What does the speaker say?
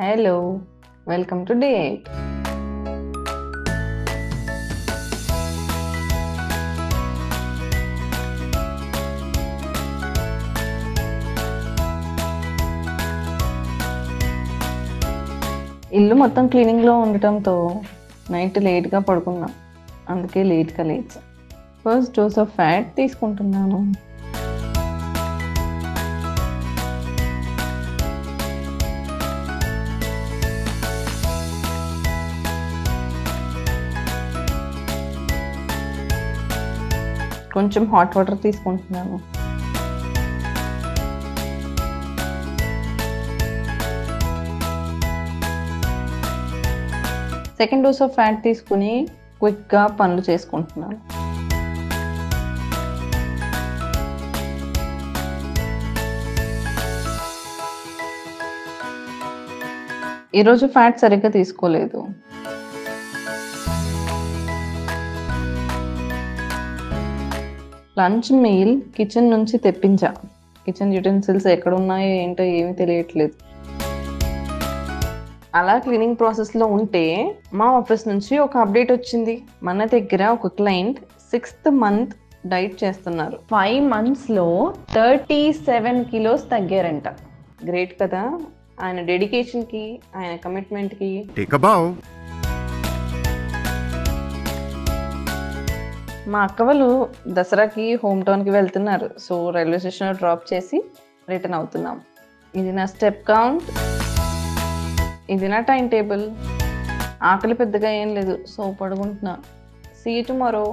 Hello welcome to day 8. ఇల్లు మొత్తం క్లీనింగ్లో ఉండటంతో నైట్ లేట్గా పడుకున్నాం, అందుకే లేట్గా లేచా. ఫస్ట్ డోస్ ఆఫ్ ఫ్యాట్ తీసుకుంటున్నాను. కొంచెం హాట్ వాటర్ తీసుకుంటున్నాను. సెకండ్ డోస్ ఆఫ్ ఫ్యాట్ తీసుకుని క్విక్గా పనులు చేసుకుంటున్నాను. ఈరోజు ఫ్యాట్ సరిగ్గా తీసుకోలేదు. లంచ్ మీల్ కిచెన్ నుంచి తెప్పించా. కిచెన్ యుటెన్సిల్స్ ఎక్కడ ఉన్నాయో ఏంటో ఏమీ తెలియట్లేదు. అలా క్లీనింగ్ ప్రాసెస్లో ఉంటే మా ఆఫీస్ నుంచి ఒక అప్డేట్ వచ్చింది. మన దగ్గర ఒక క్లయింట్ 6th month డైట్ చేస్తున్నారు. 5 monthsలో 37 kilos తగ్గారంట. గ్రేట్ కదా, ఆయన డెడికేషన్కి, ఆయన కమిట్మెంట్కి. మా అక్క వాళ్ళు దసరాకి హోమ్ టౌన్కి వెళ్తున్నారు. సో రైల్వే స్టేషన్లో డ్రాప్ చేసి రిటర్న్ అవుతున్నాం. ఇది నా స్టెప్ కౌంట్, ఇది నా టైం టేబుల్. ఆకలి పెద్దగా ఏం లేదు, సో పడుకుంటున్నా. See you tomorrow.